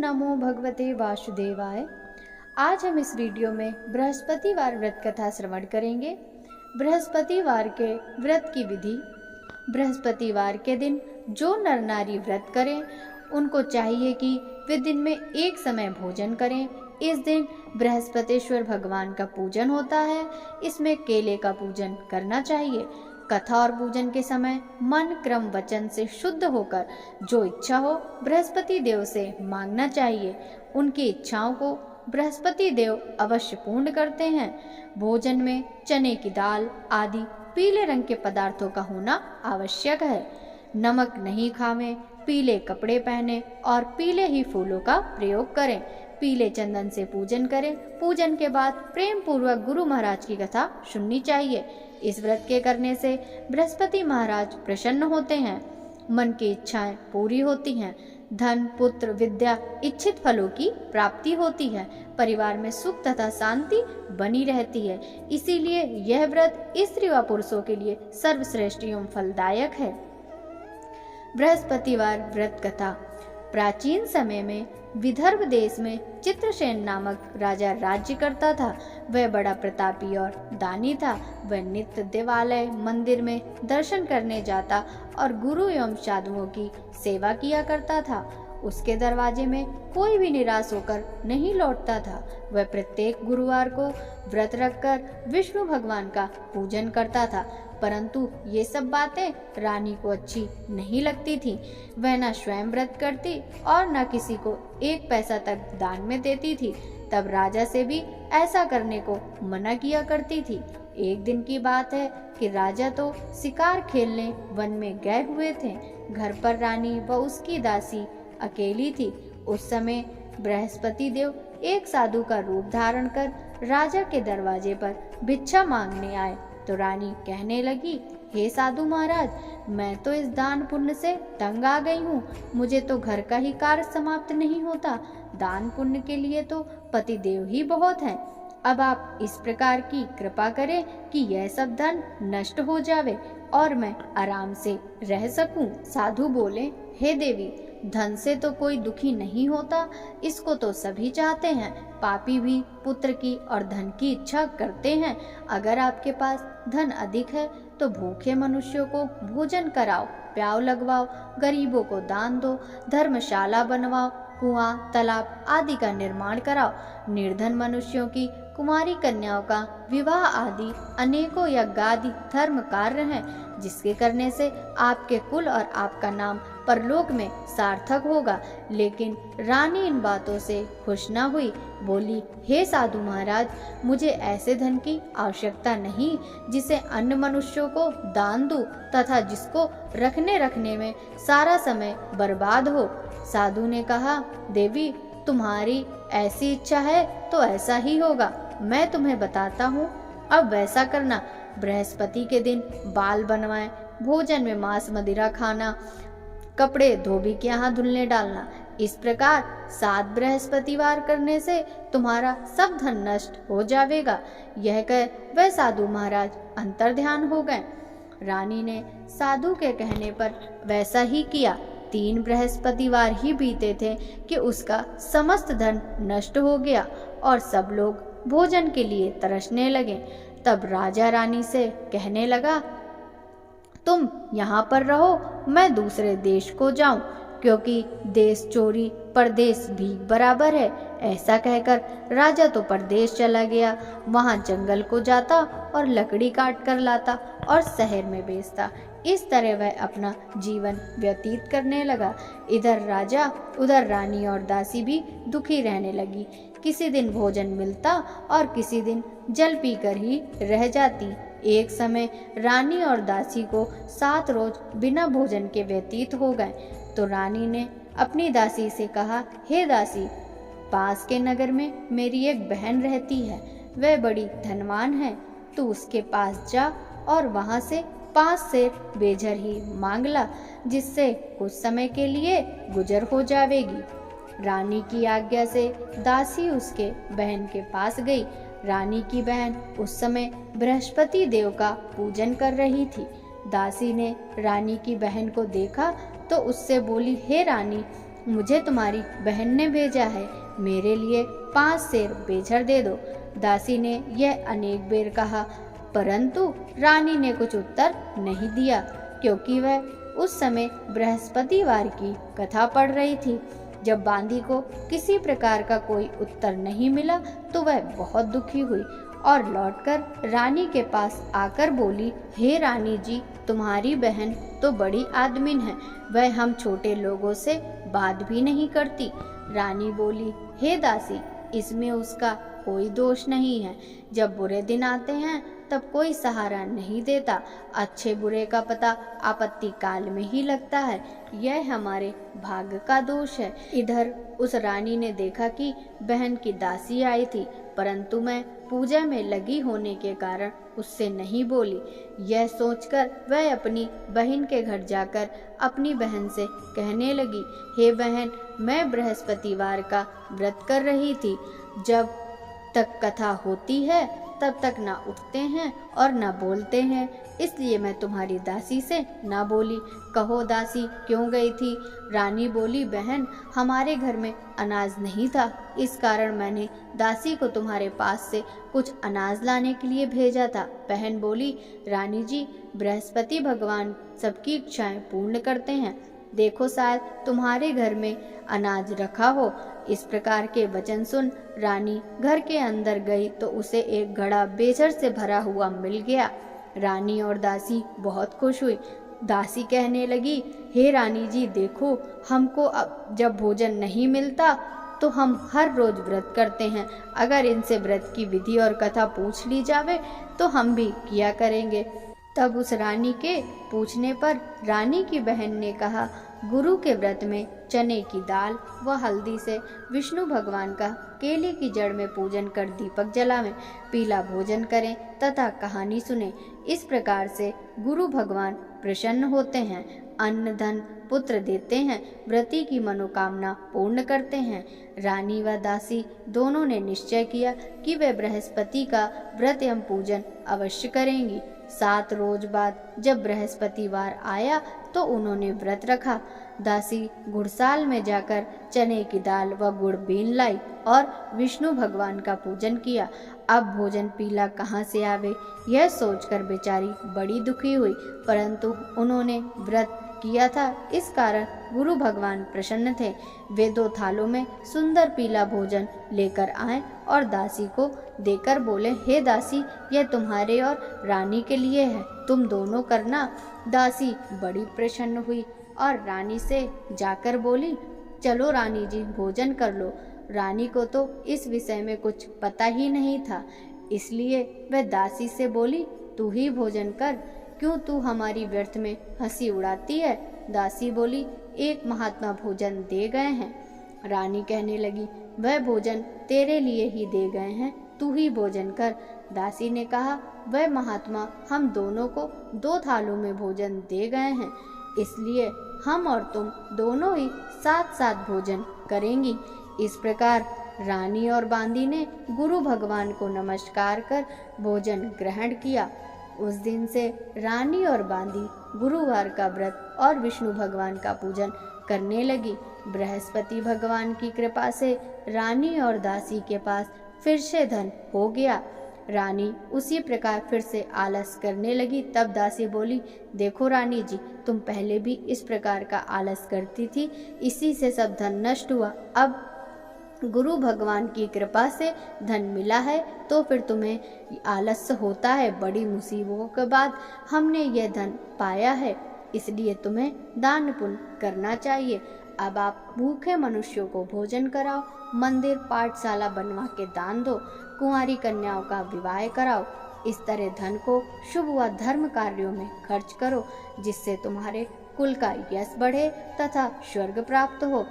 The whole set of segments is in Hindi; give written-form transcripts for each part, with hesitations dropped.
नमो भगवते वासुदेवाय। आज हम इस वीडियो में बृहस्पतिवार व्रत कथा श्रवण करेंगे। बृहस्पतिवार के व्रत की विधि। बृहस्पतिवार के दिन जो नर नारी व्रत करें उनको चाहिए कि वे दिन में एक समय भोजन करें। इस दिन बृहस्पतिश्वर भगवान का पूजन होता है। इसमें केले का पूजन करना चाहिए। कथा और पूजन के समय मन क्रम वचन से शुद्ध होकर जो इच्छा हो बृहस्पति देव से मांगना चाहिए। उनकी इच्छाओं को बृहस्पति देव अवश्य पूर्ण करते हैं। भोजन में चने की दाल आदि पीले रंग के पदार्थों का होना आवश्यक है। नमक नहीं खावें, पीले कपड़े पहने और पीले ही फूलों का प्रयोग करें। पीले चंदन से पूजन करें। पूजन के बाद प्रेम पूर्वक गुरु महाराज की कथा सुननी चाहिए। इस व्रत के करने से बृहस्पति महाराज प्रसन्न होते हैं। मन की इच्छाएं पूरी होती हैं। धन पुत्र विद्या इच्छित फलों की प्राप्ति होती है। परिवार में सुख तथा शांति बनी रहती है। इसीलिए यह व्रत स्त्री व पुरुषों के लिए सर्वश्रेष्ठ एवं फलदायक है। बृहस्पतिवार व्रत कथा। प्राचीन समय में विदर्भ देश में चित्रसेन नामक राजा राज्य करता था। वह बड़ा प्रतापी और दानी था। वह नित्य देवालय मंदिर में दर्शन करने जाता और गुरु एवं साधुओं की सेवा किया करता था। उसके दरवाजे में कोई भी निराश होकर नहीं लौटता था। वह प्रत्येक गुरुवार को व्रत रखकर विष्णु भगवान का पूजन करता था। परंतु ये सब बातें रानी को अच्छी नहीं लगती थी। वह न स्वयं व्रत करती और न किसी को एक पैसा तक दान में देती थी। तब राजा से भी ऐसा करने को मना किया करती थी। एक दिन की बात है कि राजा तो शिकार खेलने वन में गए हुए थे। घर पर रानी व उसकी दासी अकेली थी। उस समय बृहस्पति देव एक साधु का रूप धारण कर राजा के दरवाजे पर भिक्षा मांगने आए। तो रानी कहने लगी, हे साधु महाराज, मैं तो इस दान पुण्य से तंग आ गई हूँ। मुझे तो घर का ही कार्य समाप्त नहीं होता। दान पुण्य के लिए तो पति देव ही बहुत हैं। अब आप इस प्रकार की कृपा करें कि यह सब धन नष्ट हो जावे और मैं आराम से रह सकूं। साधु बोले, हे देवी, धन से तो कोई दुखी नहीं होता। इसको तो सभी चाहते हैं। पापी भी पुत्र की और धन की इच्छा करते हैं। अगर आपके पास धन अधिक है तो भूखे मनुष्यों को भोजन कराओ, प्याव लगवाओ, गरीबों को दान दो, धर्मशाला बनवाओ, कुआं तालाब आदि का निर्माण कराओ। निर्धन मनुष्यों की कुमारी कन्याओं का विवाह आदि अनेकों यज्ञादि धर्म कार्य हैं, जिसके करने से आपके कुल और आपका नाम परलोक में सार्थक होगा। लेकिन रानी इन बातों से खुश न हुई। बोली, हे साधु महाराज, मुझे ऐसे धन की आवश्यकता नहीं जिसे अन्य मनुष्यों को दान दूं तथा जिसको रखने में सारा समय बर्बाद हो। साधु ने कहा, देवी, तुम्हारी ऐसी इच्छा है तो ऐसा ही होगा। मैं तुम्हें बताता हूँ, अब वैसा करना। बृहस्पति के दिन बाल बनवाएं, भोजन में मांस मदिरा खाना, कपड़े धोबी के यहाँ धुलने डालना। इस प्रकार 7 बृहस्पतिवार करने से तुम्हारा सब धन नष्ट हो जाएगा। यह कह वह साधु महाराज अंतर ध्यान हो गए। रानी ने साधु के कहने पर वैसा ही किया। 3 बृहस्पतिवार ही बीते थे कि उसका समस्त धन नष्ट हो गया और सब लोग भोजन के लिए तरसने लगे। तब राजा रानी से कहने लगा, तुम यहाँ पर रहो, मैं दूसरे देश को जाऊं, क्योंकि देश चोरी परदेश भी बराबर है। ऐसा कहकर राजा तो परदेश चला गया। वहाँ जंगल को जाता और लकड़ी काट कर लाता और शहर में बेचता। इस तरह वह अपना जीवन व्यतीत करने लगा। इधर राजा उधर रानी और दासी भी दुखी रहने लगी। किसी दिन भोजन मिलता और किसी दिन जल पीकर ही रह जाती। एक समय रानी और दासी को 7 रोज बिना भोजन के व्यतीत हो गए। तो रानी ने अपनी दासी से कहा, हे दासी, पास के नगर में मेरी एक बहन रहती है। वह बड़ी धनवान है। तू उसके पास जा और वहां से 5 सेर बेझर ही मांग ला, जिससे कुछ समय के लिए गुजर हो जाएगी। रानी की आज्ञा से दासी उसके बहन के पास गई। रानी की बहन उस समय बृहस्पति देव का पूजन कर रही थी। दासी ने रानी की बहन को देखा तो उससे बोली, हे रानी, मुझे तुम्हारी बहन ने भेजा है, मेरे लिए 5 सेर बेझर दे दो। दासी ने यह अनेक बेर कहा, परंतु रानी ने कुछ उत्तर नहीं दिया, क्योंकि वह उस समय बृहस्पतिवार की कथा पढ़ रही थी। जब बांदी को किसी प्रकार का कोई उत्तर नहीं मिला तो वह बहुत दुखी हुई और लौटकर रानी के पास आकर बोली, हे रानी जी, तुम्हारी बहन तो बड़ी आदमीन है, वह हम छोटे लोगों से बात भी नहीं करती। रानी बोली, हे दासी, इसमें उसका कोई दोष नहीं है। जब बुरे दिन आते हैं तब कोई सहारा नहीं देता। अच्छे बुरे का पता आपत्ति काल में ही लगता है। यह हमारे भाग्य का दोष है। इधर उस रानी ने देखा कि बहन की दासी आई थी, परंतु मैं पूजा में लगी होने के कारण उससे नहीं बोली। यह सोचकर वह अपनी बहन के घर जाकर अपनी बहन से कहने लगी, हे बहन, मैं बृहस्पतिवार का व्रत कर रही थी। जब तक कथा होती है तब तक ना उठते हैं और ना बोलते हैं, इसलिए मैं तुम्हारी दासी से ना बोली। कहो दासी क्यों गई थी? रानी बोली, बहन, हमारे घर में अनाज नहीं था, इस कारण मैंने दासी को तुम्हारे पास से कुछ अनाज लाने के लिए भेजा था। बहन बोली, रानी जी, बृहस्पति भगवान सबकी इच्छाएं पूर्ण करते हैं, देखो शायद तुम्हारे घर में अनाज रखा हो। इस प्रकार के वचन सुन रानी घर के अंदर गई तो उसे एक घड़ा बेझर से भरा हुआ मिल गया। रानी और दासी बहुत खुश हुई। दासी कहने लगी, हे रानी जी, देखो, हमको अब जब भोजन नहीं मिलता तो हम हर रोज व्रत करते हैं। अगर इनसे व्रत की विधि और कथा पूछ ली जावे तो हम भी किया करेंगे। तब उस रानी के पूछने पर रानी की बहन ने कहा, गुरु के व्रत में चने की दाल व हल्दी से विष्णु भगवान का केले की जड़ में पूजन कर दीपक जलावें, पीला भोजन करें तथा कहानी सुने। इस प्रकार से गुरु भगवान प्रसन्न होते हैं, अन्न धन पुत्र देते हैं, व्रती की मनोकामना पूर्ण करते हैं। रानी व दासी दोनों ने निश्चय किया कि वे बृहस्पति का व्रत एवं पूजन अवश्य करेंगी। 7 रोज बाद जब बृहस्पतिवार आया तो उन्होंने व्रत रखा। दासी गुड़साल में जाकर चने की दाल व गुड़ बीन लाई और विष्णु भगवान का पूजन किया। अब भोजन पीला कहाँ से आवे, यह सोचकर बेचारी बड़ी दुखी हुई, परंतु उन्होंने व्रत किया था, इस कारण गुरु भगवान प्रसन्न थे। वे 2 थालों में सुंदर पीला भोजन लेकर आए और दासी को देकर बोले, हे दासी, यह तुम्हारे और रानी के लिए है, तुम दोनों करना। दासी बड़ी प्रसन्न हुई और रानी से जाकर बोली, चलो रानी जी, भोजन कर लो। रानी को तो इस विषय में कुछ पता ही नहीं था, इसलिए वह दासी से बोली, तू ही भोजन कर, क्यों तू हमारी व्यर्थ में हंसी उड़ाती है? दासी बोली, एक महात्मा भोजन दे गए हैं। रानी कहने लगी, वह भोजन तेरे लिए ही दे गए हैं, तू ही भोजन कर। दासी ने कहा, वह महात्मा हम दोनों को 2 थालों में भोजन दे गए हैं, इसलिए हम और तुम दोनों ही साथ साथ भोजन करेंगी। इस प्रकार रानी और बांदी ने गुरु भगवान को नमस्कार कर भोजन ग्रहण किया। उस दिन से रानी और बांदी गुरुवार का व्रत और विष्णु भगवान का पूजन करने लगी। बृहस्पति भगवान की कृपा से रानी और दासी के पास फिर से धन हो गया। रानी उसी प्रकार फिर से आलस करने लगी। तब दासी बोली, देखो रानी जी, तुम पहले भी इस प्रकार का आलस करती थी, इसी से सब धन नष्ट हुआ। अब गुरु भगवान की कृपा से धन मिला है तो फिर तुम्हें आलस्य होता है। बड़ी मुसीबतों के बाद हमने यह धन पाया है, इसलिए तुम्हें दान पुण्य करना चाहिए। अब आप भूखे मनुष्यों को भोजन कराओ, मंदिर पाठशाला बनवा के दान दो, कुंवारी कन्याओं का विवाह कराओ। इस तरह धन को शुभ व धर्म कार्यों में खर्च करो, जिससे तुम्हारे कुल का यश बढ़े तथा स्वर्ग प्राप्त हो।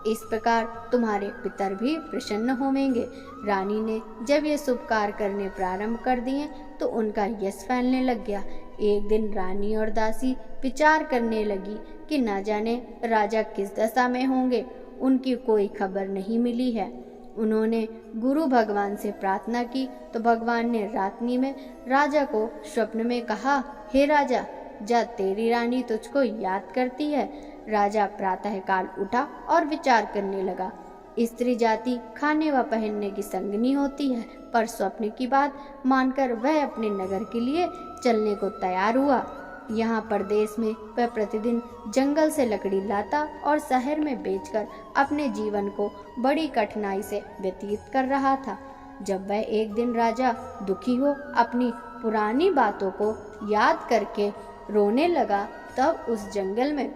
इस प्रकार तुम्हारे पितर भी प्रसन्न होंगे। रानी ने जब ये शुभ कार्य करने प्रारंभ कर दिए तो उनका यश फैलने लग गया। एक दिन रानी और दासी विचार करने लगी कि न जाने राजा किस दशा में होंगे, उनकी कोई खबर नहीं मिली है। उन्होंने गुरु भगवान से प्रार्थना की तो भगवान ने रात्रि में राजा को स्वप्न में कहा, हे राजा, जा तेरी रानी तुझको याद करती है। राजा प्रातःकाल उठा और विचार करने लगा। स्त्री जाति खाने व पहनने की संगनी होती है, पर स्वप्न की बात मानकर वह अपने नगर के लिए चलने को तैयार हुआ। यहाँ परदेश में वह प्रतिदिन जंगल से लकड़ी लाता और शहर में बेचकर अपने जीवन को बड़ी कठिनाई से व्यतीत कर रहा था। जब वह एक दिन राजा दुखी हो अपनी पुरानी बातों को याद करके रोने लगा, तब उस जंगल में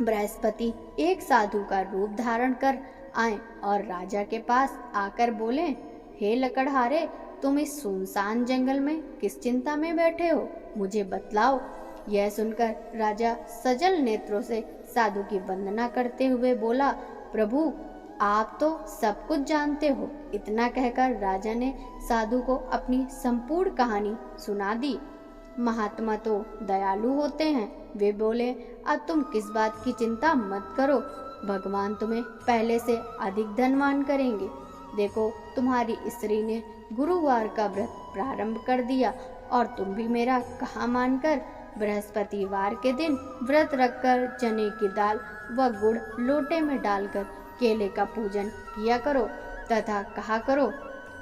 बृहस्पति एक साधु का रूप धारण कर आए और राजा के पास आकर बोले, हे लकड़हारे, तुम इस सुनसान जंगल में किस चिंता में बैठे हो, मुझे बतलाओ। यह सुनकर राजा सजल नेत्रों से साधु की वंदना करते हुए बोला, प्रभु आप तो सब कुछ जानते हो। इतना कहकर राजा ने साधु को अपनी संपूर्ण कहानी सुना दी। महात्मा तो दयालु होते हैं। वे बोले, अब तुम किस बात की चिंता मत करो, भगवान तुम्हें पहले से अधिक धनवान करेंगे। देखो, तुम्हारी स्त्री ने गुरुवार का व्रत प्रारंभ कर दिया और तुम भी मेरा कहा मानकर बृहस्पतिवार के दिन व्रत रखकर चने की दाल व गुड़ लोटे में डालकर केले का पूजन किया करो तथा कहा करो,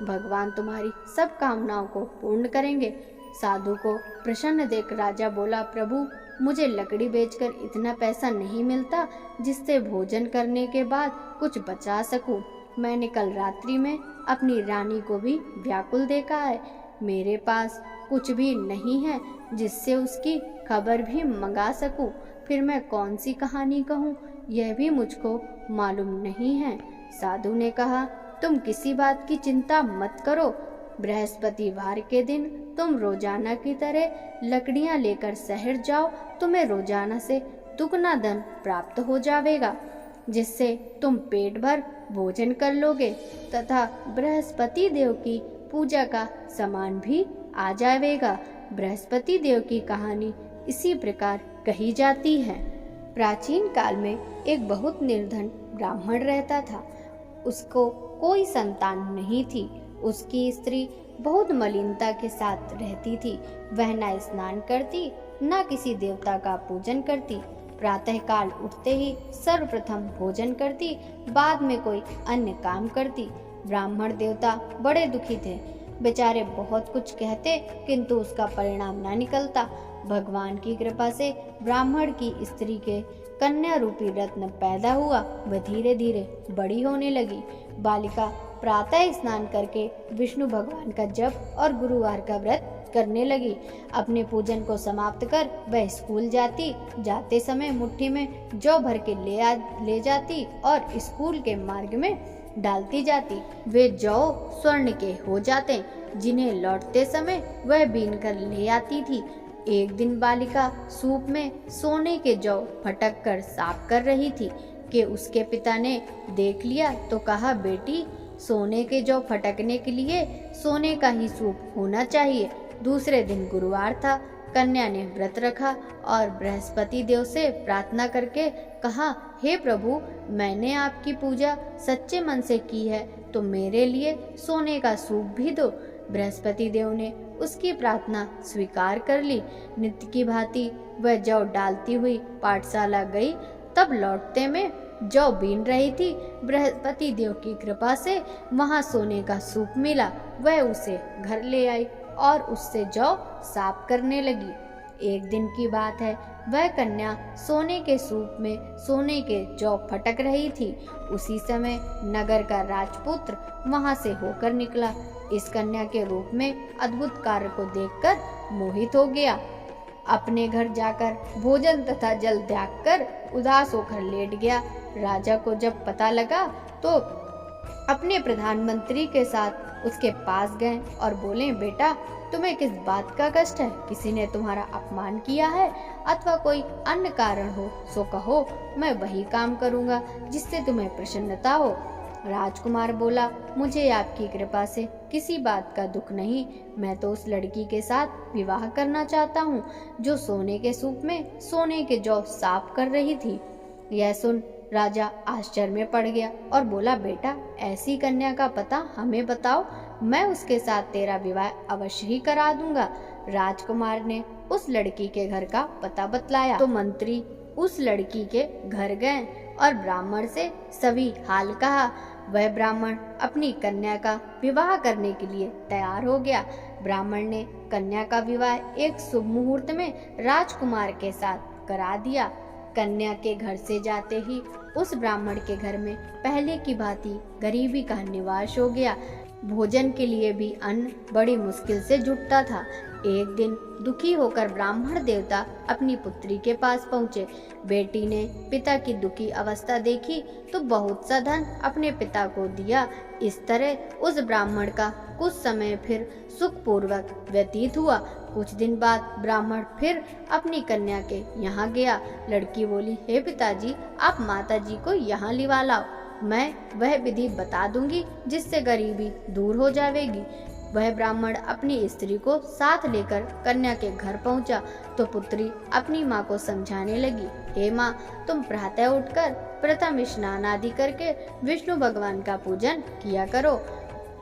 भगवान तुम्हारी सब कामनाओं को पूर्ण करेंगे। साधु को प्रसन्न देख राजा बोला, प्रभु मुझे लकड़ी बेचकर इतना पैसा नहीं मिलता जिससे भोजन करने के बाद कुछ बचा सकूं। मैंने कल रात्रि में अपनी रानी को भी व्याकुल देखा है। मेरे पास कुछ भी नहीं है जिससे उसकी खबर भी मंगा सकूं। फिर मैं कौन सी कहानी कहूँ, यह भी मुझको मालूम नहीं है। साधु ने कहा, तुम किसी बात की चिंता मत करो। बृहस्पतिवार के दिन तुम रोजाना की तरह लकड़ियां लेकर शहर जाओ। तुम्हें रोजाना से दुगना धन प्राप्त हो जाएगा, जिससे तुम पेट भर भोजन कर लोगे तथा बृहस्पति देव की पूजा का सामान भी आ जाएगा। बृहस्पति देव की कहानी इसी प्रकार कही जाती है। प्राचीन काल में एक बहुत निर्धन ब्राह्मण रहता था। उसको कोई संतान नहीं थी। उसकी स्त्री बहुत मलिनता के साथ रहती थी। वह न स्नान करती, न किसी देवता का पूजन करती। प्रातःकाल उठते ही सर्वप्रथम भोजन करती, बाद में कोई अन्य काम करती। ब्राह्मण देवता बड़े दुखी थे। बेचारे बहुत कुछ कहते, किंतु उसका परिणाम न निकलता। भगवान की कृपा से ब्राह्मण की स्त्री के कन्या रूपी रत्न पैदा हुआ। वह धीरे धीरे बड़ी होने लगी। बालिका प्रातः स्नान करके विष्णु भगवान का जप और गुरुवार का व्रत करने लगी। अपने पूजन को समाप्त कर वह स्कूल जाती। जाते समय मुट्ठी में जौ भर के ले जाती और स्कूल के मार्ग में डालती जाती। वे जौ स्वर्ण के हो जाते, जिन्हें लौटते समय वह बीन कर ले आती थी। एक दिन बालिका सूप में सोने के जौ फटक कर साफ कर रही थी कि उसके पिता ने देख लिया तो कहा, बेटी सोने के जौ फटकने के लिए सोने का ही सूप होना चाहिए। दूसरे दिन गुरुवार था। कन्या ने व्रत रखा और बृहस्पति देव से प्रार्थना करके कहा, हे प्रभु, मैंने आपकी पूजा सच्चे मन से की है, तो मेरे लिए सोने का सूप भी दो। बृहस्पति देव ने उसकी प्रार्थना स्वीकार कर ली। नित्य की भांति वह जौ डालती हुई पाठशाला गई। तब लौटते में जौ बीन रही थी। बृहस्पति देव की कृपा से वहां सोने का सूप मिला। वह उसे घर ले आई और उससे जौ साफ करने लगी। एक दिन की बात है, वह कन्या सोने के सूप में सोने के जौ फटक रही थी। उसी समय नगर का राजपुत्र वहां से होकर निकला। इस कन्या के रूप में अद्भुत कार्य को देखकर मोहित हो गया। अपने घर जाकर भोजन तथा जल त्याग कर उदास होकर लेट गया। राजा को जब पता लगा तो अपने प्रधानमंत्री के साथ उसके पास गए और बोले, बेटा तुम्हें किस बात का कष्ट है? किसी ने तुम्हारा अपमान किया है अथवा कोई अन्य कारण हो सो कहो, मैं वही काम करूंगा जिससे तुम्हें प्रसन्नता हो। राजकुमार बोला, मुझे आपकी कृपा से किसी बात का दुख नहीं। मैं तो उस लड़की के साथ विवाह करना चाहता हूँ जो सोने के सूप में सोने के जौ साफ कर रही थी। यह सुन राजा आश्चर्य में पड़ गया और बोला, बेटा ऐसी कन्या का पता हमें बताओ, मैं उसके साथ तेरा विवाह अवश्य ही करा दूंगा। राजकुमार ने उस लड़की के घर का पता बतलाया तो मंत्री उस लड़की के घर गए और ब्राह्मण से सभी हाल कहा। वह ब्राह्मण अपनी कन्या का विवाह करने के लिए तैयार हो गया। ब्राह्मण ने कन्या का विवाह एक शुभ मुहूर्त में राजकुमार के साथ करा दिया। कन्या के घर से जाते ही उस ब्राह्मण के घर में पहले की भांति गरीबी का निवास हो गया। भोजन के लिए भी अन्न बड़ी मुश्किल से जुटता था। एक दिन दुखी होकर ब्राह्मण देवता अपनी पुत्री के पास पहुँचे। बेटी ने पिता की दुखी अवस्था देखी तो बहुत सा धन अपने पिता को दिया। इस तरह उस ब्राह्मण का कुछ समय फिर सुखपूर्वक व्यतीत हुआ। कुछ दिन बाद ब्राह्मण फिर अपनी कन्या के यहाँ गया। लड़की बोली, हे पिताजी, आप माताजी को यहाँ लिवा लाओ, मैं वह विधि बता दूंगी जिससे गरीबी दूर हो जाएगी। वह ब्राह्मण अपनी स्त्री को साथ लेकर कन्या के घर पहुंचा तो पुत्री अपनी माँ को समझाने लगी, हे माँ, तुम प्रातः उठकर प्रथम स्नान आदि करके विष्णु भगवान का पूजन किया करो।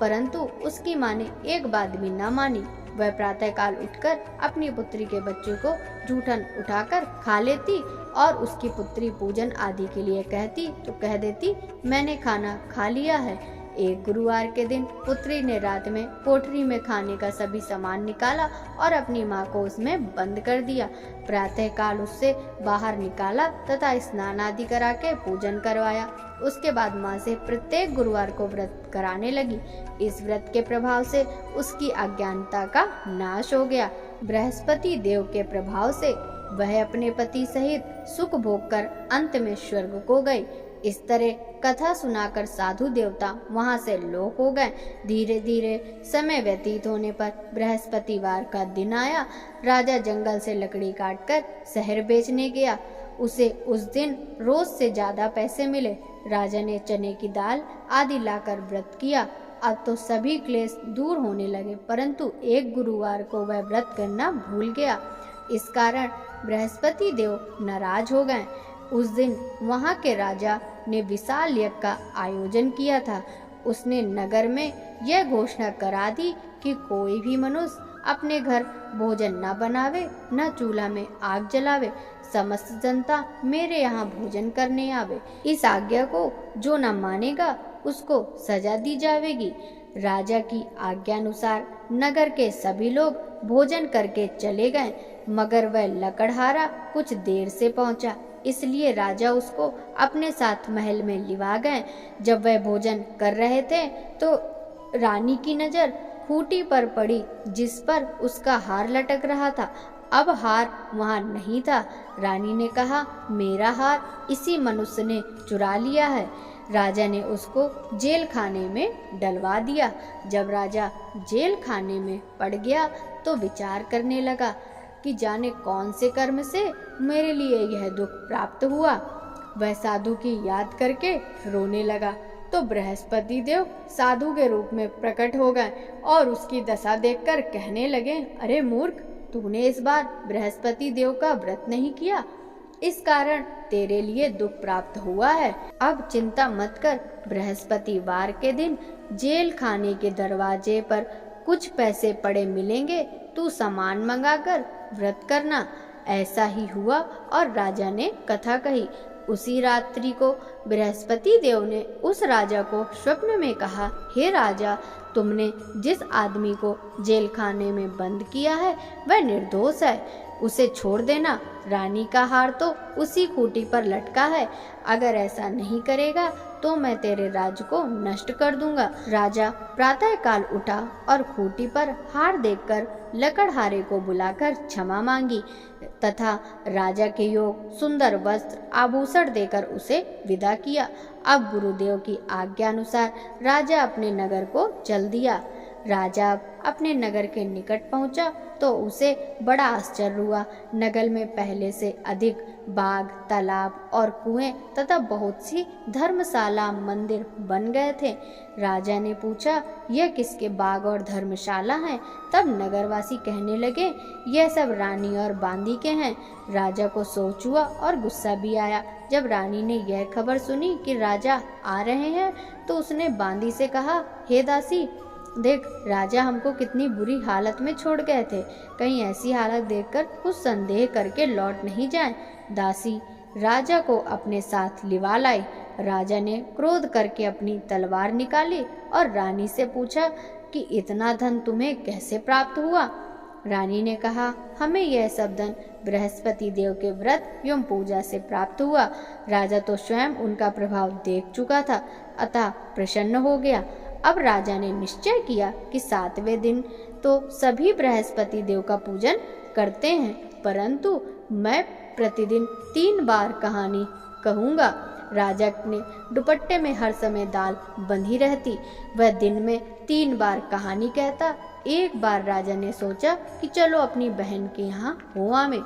परंतु उसकी माँ ने एक बात भी न मानी। वह प्रातः काल उठकर अपनी पुत्री के बच्चे को जूठन उठाकर खा लेती और उसकी पुत्री पूजन आदि के लिए कहती तो कह देती, मैंने खाना खा लिया है। एक गुरुवार के दिन पुत्री ने रात में कोठरी में खाने का सभी सामान निकाला और अपनी माँ को उसमें बंद कर दिया। प्रातः काल उससे बाहर निकाला तथा स्नान आदि करा के पूजन करवाया। उसके बाद माँ से प्रत्येक गुरुवार को व्रत कराने लगी। इस व्रत के प्रभाव से उसकी अज्ञानता का नाश हो गया। बृहस्पति देव के प्रभाव से वह अपने पति सहित सुख भोग कर अंत में स्वर्ग को गई। इस तरह कथा सुनाकर साधु देवता वहां से लोप हो गए। धीरे धीरे समय व्यतीत होने पर बृहस्पतिवार का दिन आया। राजा जंगल से लकड़ी काटकर शहर बेचने गया। उसे उस दिन रोज से ज्यादा पैसे मिले। राजा ने चने की दाल आदि लाकर व्रत किया। अब तो सभी क्लेश दूर होने लगे, परंतु एक गुरुवार को वह व्रत करना भूल गया। इस कारण बृहस्पति देव नाराज हो गए। उस दिन वहां के राजा ने विशाल यज्ञ का आयोजन किया था। उसने नगर में यह घोषणा करा दी कि कोई भी मनुष्य अपने घर भोजन न बनावे, न चूल्हा में आग जलावे। समस्त जनता मेरे यहाँ भोजन करने आवे। इस आज्ञा को जो न मानेगा उसको सजा दी जाएगी। राजा की आज्ञानुसार नगर के सभी लोग भोजन करके चले गए, मगर वह लकड़हारा कुछ देर से पहुंचा, इसलिए राजा उसको अपने साथ महल में लिवा गए। जब वह भोजन कर रहे थे तो रानी की नजर खूंटी पर पड़ी जिस पर उसका हार लटक रहा था। अब हार वहां नहीं था। रानी ने कहा, मेरा हार इसी मनुष्य ने चुरा लिया है। राजा ने उसको जेल खाने में डलवा दिया। जब राजा जेल खाने में पड़ गया तो विचार करने लगा कि जाने कौन से कर्म से मेरे लिए यह दुख प्राप्त हुआ। वह साधु की याद करके रोने लगा तो बृहस्पति देव साधु के रूप में प्रकट हो गए और उसकी दशा देखकर कहने लगे, अरे मूर्ख, तूने इस बार बृहस्पति देव का व्रत नहीं किया, इस कारण तेरे लिए दुख प्राप्त हुआ है। अब चिंता मत कर, बृहस्पतिवार के दिन जेल खाने के दरवाजे पर कुछ पैसे पड़े मिलेंगे, तू सामान मंगाकर व्रत करना। ऐसा ही हुआ और राजा ने कथा कही। उसी रात्रि को बृहस्पति देव ने उस राजा को स्वप्न में कहा, हे राजा, तुमने जिस आदमी को जेल खाने में बंद किया है वह निर्दोष है, उसे छोड़ देना। रानी का हार तो उसी खूंटी पर लटका है, अगर ऐसा नहीं करेगा तो मैं तेरे राज्य को नष्ट कर दूंगा। राजा प्रातः काल उठा और खूंटी पर हार देखकर लकड़हारे को बुलाकर क्षमा मांगी तथा राजा के योग सुंदर वस्त्र आभूषण देकर उसे विदा किया। अब गुरुदेव की आज्ञा अनुसार राजा अपने नगर को चल दिया। राजा अपने नगर के निकट पहुंचा तो उसे बड़ा आश्चर्य हुआ। नगर में पहले से अधिक बाग, तालाब और कुएं तथा बहुत सी धर्मशाला, मंदिर बन गए थे। राजा ने पूछा, यह किसके बाग और धर्मशाला हैं? तब नगरवासी कहने लगे, यह सब रानी और बांदी के हैं। राजा को सोच हुआ और गुस्सा भी आया। जब रानी ने यह खबर सुनी कि राजा आ रहे हैं तो उसने बांदी से कहा, हे दासी, देख, राजा हमको कितनी बुरी हालत में छोड़ गए थे, कहीं ऐसी हालत देखकर कुछ संदेह करके लौट नहीं जाएं। दासी राजा को अपने साथ लिवा लाई। राजा ने क्रोध करके अपनी तलवार निकाली और रानी से पूछा कि इतना धन तुम्हें कैसे प्राप्त हुआ। रानी ने कहा, हमें यह सब धन बृहस्पति देव के व्रत एवं पूजा से प्राप्त हुआ। राजा तो स्वयं उनका प्रभाव देख चुका था, अतः प्रसन्न हो गया। अब राजा ने निश्चय किया कि 7वें दिन तो सभी बृहस्पति देव का पूजन करते हैं, परंतु मैं प्रतिदिन 3 बार कहानी कहूँगा। राजा ने दुपट्टे में हर समय दाल बंधी रहती। वह दिन में 3 बार कहानी कहता। एक बार राजा ने सोचा कि चलो अपनी बहन के यहाँ हो आवे।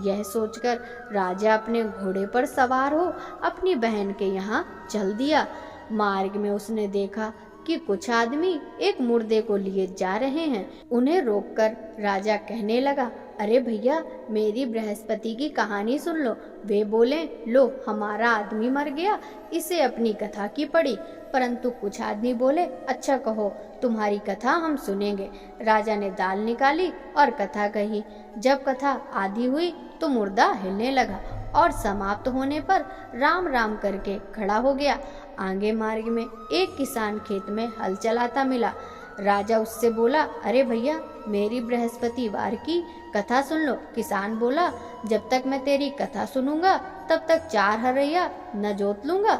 यह सोचकर राजा अपने घोड़े पर सवार हो अपनी बहन के यहाँ चल दिया। मार्ग में उसने देखा कि कुछ आदमी एक मुर्दे को लिए जा रहे हैं। उन्हें रोककर राजा कहने लगा, अरे भैया, मेरी बृहस्पति की कहानी सुन लो। वे बोले, लो हमारा आदमी मर गया, इसे अपनी कथा की पड़ी। परंतु कुछ आदमी बोले, अच्छा कहो, तुम्हारी कथा हम सुनेंगे। राजा ने दाल निकाली और कथा कही। जब कथा आधी हुई तो मुर्दा हिलने लगा और समाप्त होने पर राम राम करके खड़ा हो गया। आगे मार्ग में एक किसान खेत में हल चलाता मिला। राजा उससे बोला, अरे भैया, मेरी बृहस्पतिवार की कथा सुन लो। किसान बोला, जब तक मैं तेरी कथा सुनूंगा तब तक 4 हरैया न जोत लूंगा।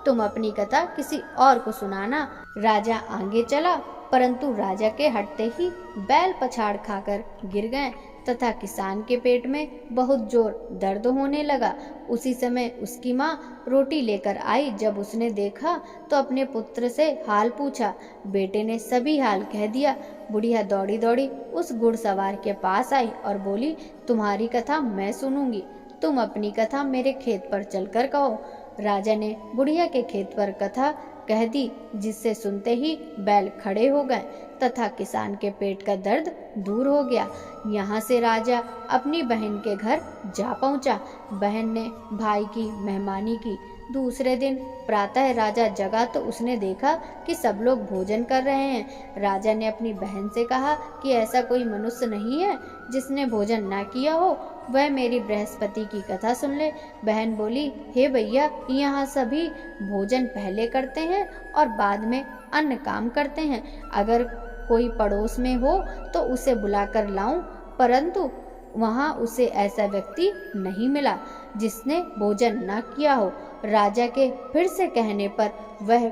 तुम अपनी कथा किसी और को सुनाना। राजा आगे चला, परंतु राजा के हटते ही बैल पछाड़ खाकर गिर गए तथा किसान के पेट में बहुत जोर दर्द होने लगा। उसी समय उसकी माँ रोटी लेकर आई। जब उसने देखा तो अपने पुत्र से हाल पूछा। बेटे ने सभी हाल कह दिया। बुढ़िया दौड़ी दौड़ी उस घुड़सवार के पास आई और बोली, तुम्हारी कथा मैं सुनूंगी, तुम अपनी कथा मेरे खेत पर चलकर कहो। राजा ने बुढ़िया के खेत पर कथा कह दी, जिससे सुनते ही बैल खड़े हो गए तथा किसान के पेट का दर्द दूर हो गया। यहाँ से राजा अपनी बहन के घर जा पहुँचा। बहन ने भाई की मेहमानी की। दूसरे दिन प्रातः राजा जगा तो उसने देखा कि सब लोग भोजन कर रहे हैं। राजा ने अपनी बहन से कहा कि ऐसा कोई मनुष्य नहीं है जिसने भोजन ना किया हो, वह मेरी बृहस्पति की कथा सुन ले। बहन बोली, हे भैया, यहाँ सभी भोजन पहले करते हैं और बाद में अन्य काम करते हैं। अगर कोई पड़ोस में हो तो उसे बुलाकर लाऊं, परंतु वहाँ उसे ऐसा व्यक्ति नहीं मिला जिसने भोजन न किया हो। राजा के फिर से कहने पर वह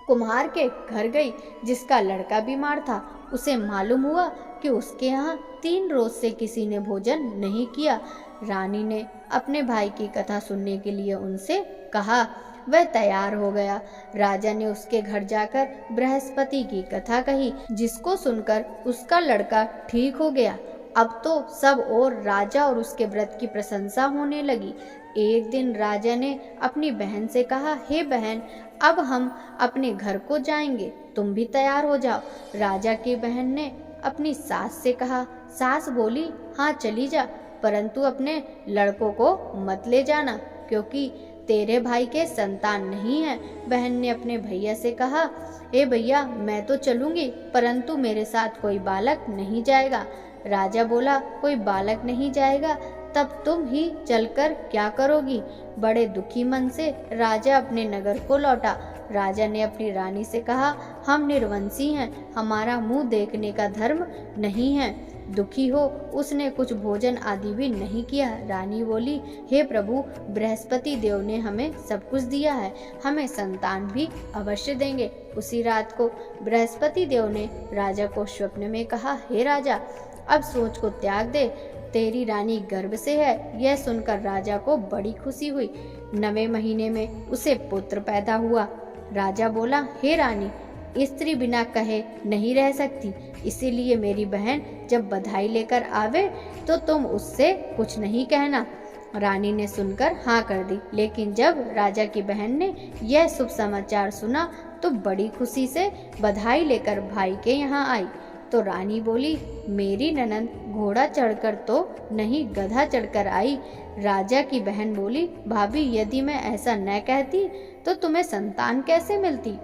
कुम्हार के घर गई, जिसका लड़का बीमार था। उसे मालूम हुआ कि उसके यहाँ 3 रोज से किसी ने भोजन नहीं किया। रानी ने अपने भाई की कथा सुनने के लिए उनसे कहा। वह तैयार हो गया। राजा ने उसके घर जाकर बृहस्पति की कथा कही, जिसको सुनकर उसका लड़का ठीक हो गया। अब तो सब और राजा और उसके व्रत की प्रशंसा होने लगी। एक दिन राजा ने अपनी बहन से कहा, हे बहन, अब हम अपने घर को जाएंगे, तुम भी तैयार हो जाओ। राजा की बहन ने अपनी सास से कहा। सास बोली, हाँ चली जा, परंतु अपने लड़कों को मत ले जाना, क्योंकि तेरे भाई के संतान नहीं है। बहन ने अपने भैया से कहा, हे भैया, मैं तो चलूंगी, परंतु मेरे साथ कोई बालक नहीं जाएगा। राजा बोला, कोई बालक नहीं जाएगा, तब तुम ही चलकर क्या करोगी? बड़े दुखी मन से राजा अपने नगर को लौटा। राजा ने अपनी रानी से कहा, हम निर्वंशी हैं, हमारा मुंह देखने का धर्म नहीं है। दुखी हो उसने कुछ भोजन आदि भी नहीं किया। रानी बोली, हे प्रभु, बृहस्पति देव ने हमें सब कुछ दिया है, हमें संतान भी अवश्य देंगे। उसी रात को बृहस्पति देव ने राजा को स्वप्न में कहा, हे राजा, अब सोच को त्याग दे, तेरी रानी गर्भ से है। यह सुनकर राजा को बड़ी खुशी हुई। 9वें महीने में उसे पुत्र पैदा हुआ। राजा बोला, हे रानी, स्त्री बिना कहे नहीं रह सकती, इसीलिए मेरी बहन जब बधाई लेकर आवे तो तुम उससे कुछ नहीं कहना। रानी ने सुनकर हाँ कर दी, लेकिन जब राजा की बहन ने यह शुभ समाचार सुना तो बड़ी खुशी से बधाई लेकर भाई के यहाँ आई। तो रानी बोली, मेरी ननंद घोड़ा चढ़कर तो नहीं, गधा चढ़कर आई। राजा की बहन बोली, भाभी, यदि मैं ऐसा न कहती तो तुम्हें संतान कैसे मिलती?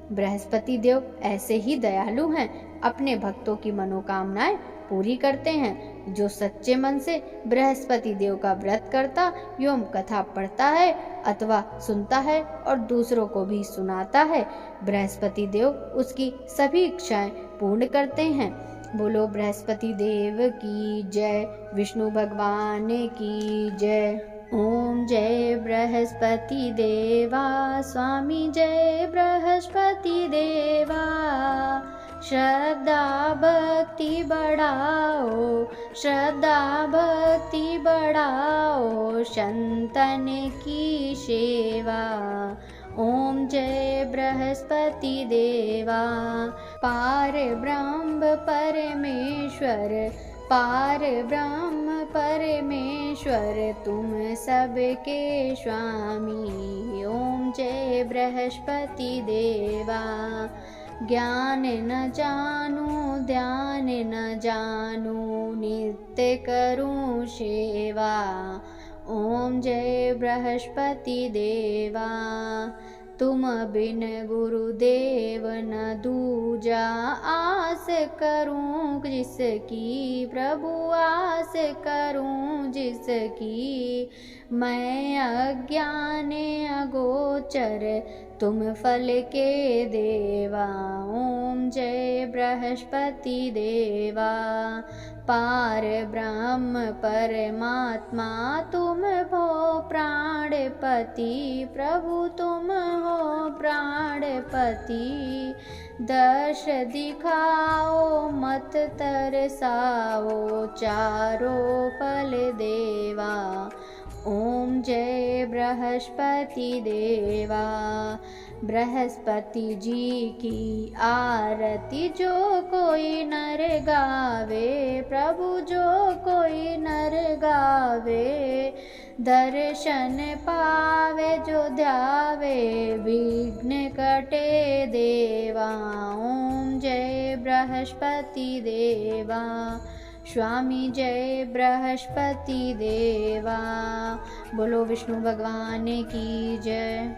बृहस्पति देव ऐसे ही दयालु हैं, अपने भक्तों की मनोकामनाएं पूरी करते हैं। जो सच्चे मन से बृहस्पति देव का व्रत करता एवं कथा पढ़ता है अथवा सुनता है और दूसरों को भी सुनाता है, बृहस्पति देव उसकी सभी इच्छाएं पूर्ण करते हैं। बोलो बृहस्पति देव की जय, विष्णु भगवान की जय। ओम जय बृहस्पति देवा, स्वामी जय बृहस्पति देवा। श्रद्धा भक्ति बढ़ाओ, श्रद्धा भक्ति बढ़ाओ, संतन की सेवा। ओम जय बृहस्पति देवा। पार ब्रह्म परमेश्वर, पार ब्रह्म परमेश्वर, तुम सबके स्वामी। ओम जय बृहस्पति देवा। ज्ञान न जानूं, ध्यान न जानूं, नित्य करूं सेवा। ओम जय बृहस्पति देवा। तुम बिन गुरुदेव न दूजा, आस करूं जिसकी, प्रभु आस करूं जिसकी। मैं अज्ञान अगोचर, तुम फल के देवा। ओम जय बृहस्पति देवा। पार ब्रह्म परमात्मा तुम हो प्राणपति, प्रभु तुम हो प्राणपति। दर्श दिखाओ मत तरसाओ, चारों फल देवा। ओम जय बृहस्पति देवा। बृहस्पति जी की आरती जो कोई नर गावे, प्रभु जो कोई नर गावे। दर्शन पावे जो ध्यावे, विघ्न कटे देवा। ओम जय बृहस्पति देवा। स्वामी जय बृहस्पति देवा। बोलो विष्णु भगवान की जय।